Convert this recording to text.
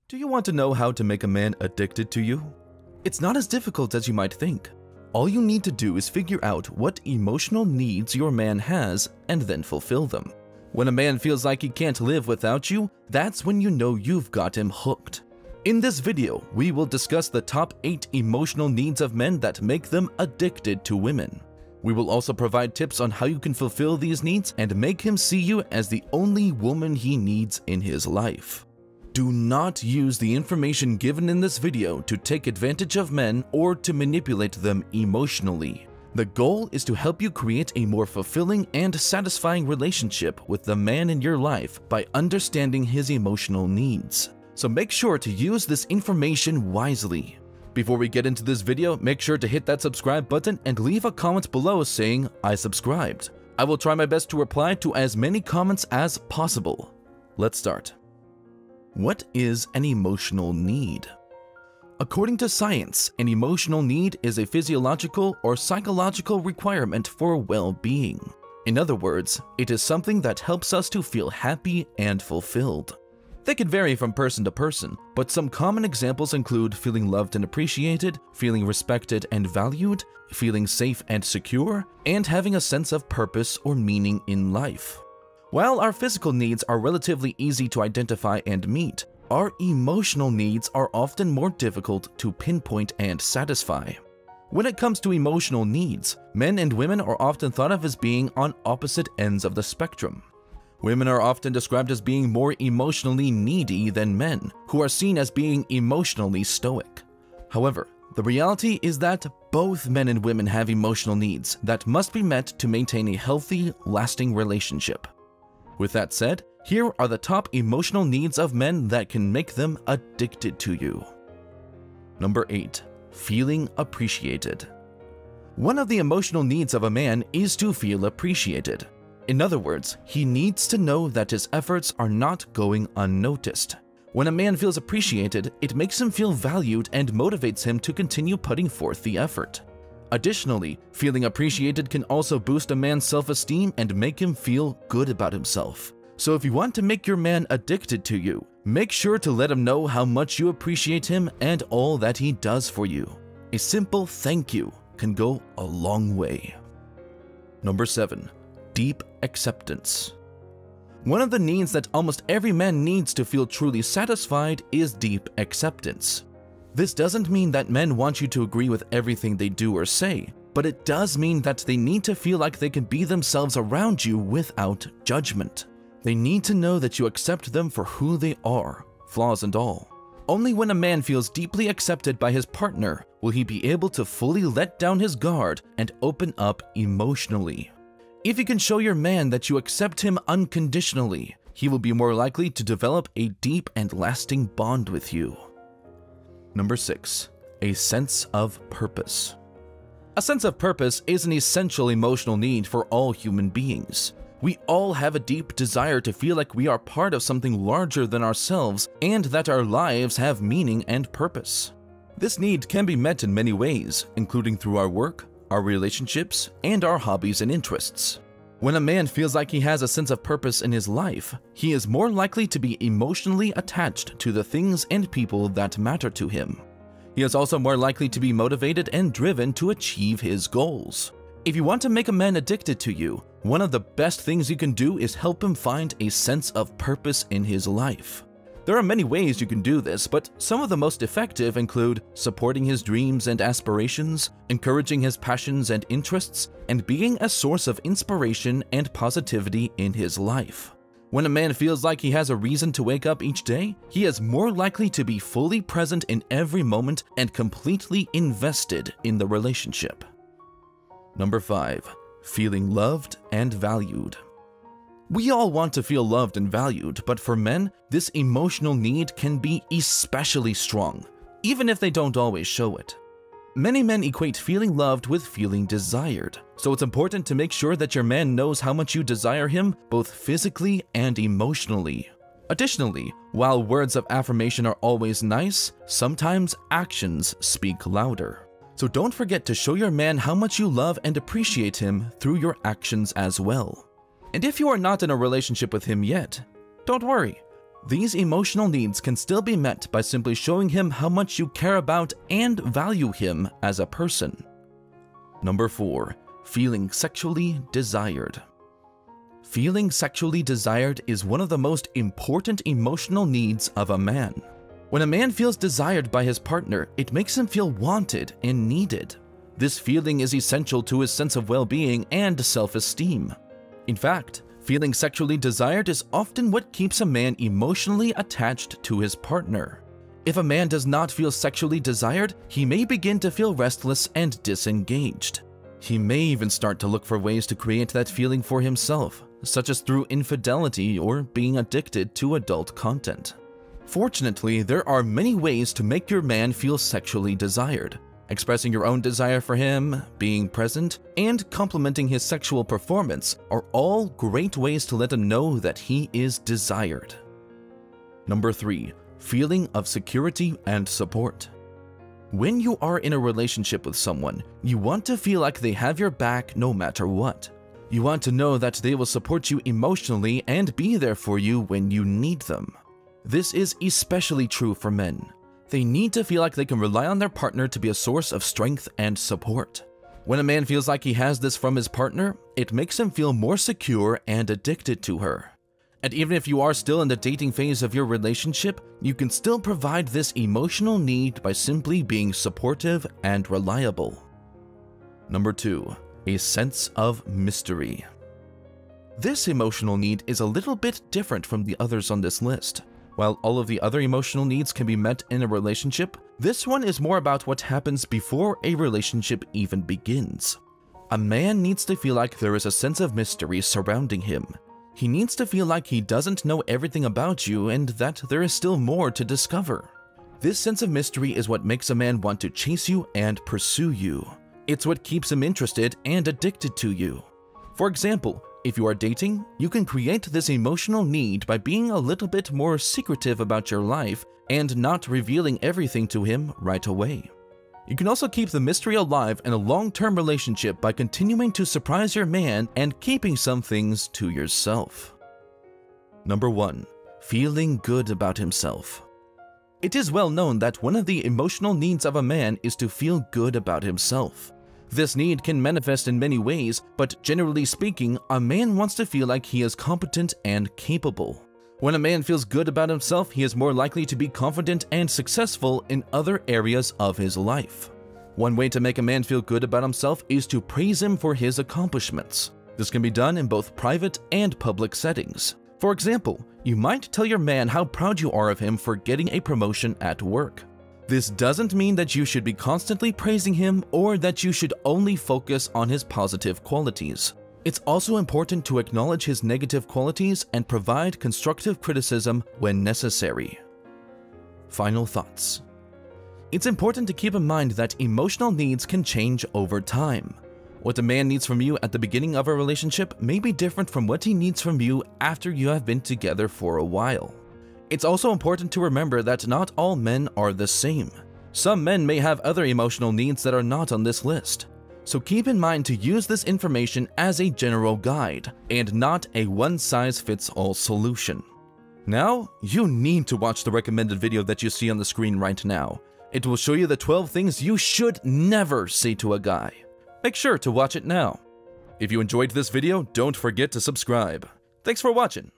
Do you want to know how to make a man addicted to you? It's not as difficult as you might think. All you need to do is figure out what emotional needs your man has and then fulfill them. When a man feels like he can't live without you, that's when you know you've got him hooked. In this video, we will discuss the top 8 emotional needs of men that make them addicted to women. We will also provide tips on how you can fulfill these needs and make him see you as the only woman he needs in his life. Do not use the information given in this video to take advantage of men or to manipulate them emotionally. The goal is to help you create a more fulfilling and satisfying relationship with the man in your life by understanding his emotional needs. So make sure to use this information wisely. Before we get into this video, make sure to hit that subscribe button and leave a comment below saying, "I subscribed." I will try my best to reply to as many comments as possible. Let's start. What is an emotional need? According to science, an emotional need is a physiological or psychological requirement for well-being. In other words, it is something that helps us to feel happy and fulfilled. They can vary from person to person, but some common examples include feeling loved and appreciated, feeling respected and valued, feeling safe and secure, and having a sense of purpose or meaning in life. While our physical needs are relatively easy to identify and meet, our emotional needs are often more difficult to pinpoint and satisfy. When it comes to emotional needs, men and women are often thought of as being on opposite ends of the spectrum. Women are often described as being more emotionally needy than men, who are seen as being emotionally stoic. However, the reality is that both men and women have emotional needs that must be met to maintain a healthy, lasting relationship. With that said, here are the top emotional needs of men that can make them addicted to you. Number 8. Feeling appreciated. One of the emotional needs of a man is to feel appreciated. In other words, he needs to know that his efforts are not going unnoticed. When a man feels appreciated, it makes him feel valued and motivates him to continue putting forth the effort. Additionally, feeling appreciated can also boost a man's self-esteem and make him feel good about himself. So if you want to make your man addicted to you, make sure to let him know how much you appreciate him and all that he does for you. A simple thank you can go a long way. Number 7. Deep acceptance. One of the needs that almost every man needs to feel truly satisfied is deep acceptance. This doesn't mean that men want you to agree with everything they do or say, but it does mean that they need to feel like they can be themselves around you without judgment. They need to know that you accept them for who they are, flaws and all. Only when a man feels deeply accepted by his partner will he be able to fully let down his guard and open up emotionally. If you can show your man that you accept him unconditionally, he will be more likely to develop a deep and lasting bond with you. Number 6. A sense of purpose. A sense of purpose is an essential emotional need for all human beings. We all have a deep desire to feel like we are part of something larger than ourselves and that our lives have meaning and purpose. This need can be met in many ways, including through our work, our relationships, and our hobbies and interests. When a man feels like he has a sense of purpose in his life, he is more likely to be emotionally attached to the things and people that matter to him. He is also more likely to be motivated and driven to achieve his goals. If you want to make a man addicted to you, one of the best things you can do is help him find a sense of purpose in his life. There are many ways you can do this, but some of the most effective include supporting his dreams and aspirations, encouraging his passions and interests, and being a source of inspiration and positivity in his life. When a man feels like he has a reason to wake up each day, he is more likely to be fully present in every moment and completely invested in the relationship. Number 5. Feeling loved and valued. We all want to feel loved and valued, but for men, this emotional need can be especially strong, even if they don't always show it. Many men equate feeling loved with feeling desired, so it's important to make sure that your man knows how much you desire him, both physically and emotionally. Additionally, while words of affirmation are always nice, sometimes actions speak louder. So don't forget to show your man how much you love and appreciate him through your actions as well. And if you are not in a relationship with him yet, don't worry. These emotional needs can still be met by simply showing him how much you care about and value him as a person. Number 4. Feeling sexually desired. Feeling sexually desired is one of the most important emotional needs of a man. When a man feels desired by his partner, it makes him feel wanted and needed. This feeling is essential to his sense of well-being and self-esteem. In fact, feeling sexually desired is often what keeps a man emotionally attached to his partner. If a man does not feel sexually desired, he may begin to feel restless and disengaged. He may even start to look for ways to create that feeling for himself, such as through infidelity or being addicted to adult content. Fortunately, there are many ways to make your man feel sexually desired. Expressing your own desire for him, being present, and complimenting his sexual performance are all great ways to let him know that he is desired. Number 3. Feeling of security and support. When you are in a relationship with someone, you want to feel like they have your back no matter what. You want to know that they will support you emotionally and be there for you when you need them. This is especially true for men. They need to feel like they can rely on their partner to be a source of strength and support. When a man feels like he has this from his partner, it makes him feel more secure and addicted to her. And even if you are still in the dating phase of your relationship, you can still provide this emotional need by simply being supportive and reliable. Number 2. A sense of mystery. This emotional need is a little bit different from the others on this list. While all of the other emotional needs can be met in a relationship, this one is more about what happens before a relationship even begins. A man needs to feel like there is a sense of mystery surrounding him. He needs to feel like he doesn't know everything about you and that there is still more to discover. This sense of mystery is what makes a man want to chase you and pursue you. It's what keeps him interested and addicted to you. For example, if you are dating, you can create this emotional need by being a little bit more secretive about your life and not revealing everything to him right away. You can also keep the mystery alive in a long-term relationship by continuing to surprise your man and keeping some things to yourself. Number 1. Feeling good about himself. It is well known that one of the emotional needs of a man is to feel good about himself. This need can manifest in many ways, but generally speaking, a man wants to feel like he is competent and capable. When a man feels good about himself, he is more likely to be confident and successful in other areas of his life. One way to make a man feel good about himself is to praise him for his accomplishments. This can be done in both private and public settings. For example, you might tell your man how proud you are of him for getting a promotion at work. This doesn't mean that you should be constantly praising him or that you should only focus on his positive qualities. It's also important to acknowledge his negative qualities and provide constructive criticism when necessary. Final thoughts. It's important to keep in mind that emotional needs can change over time. What a man needs from you at the beginning of a relationship may be different from what he needs from you after you have been together for a while. It's also important to remember that not all men are the same. Some men may have other emotional needs that are not on this list. So keep in mind to use this information as a general guide and not a one-size-fits-all solution. Now, you need to watch the recommended video that you see on the screen right now. It will show you the 12 things you should never say to a guy. Make sure to watch it now. If you enjoyed this video, don't forget to subscribe. Thanks for watching.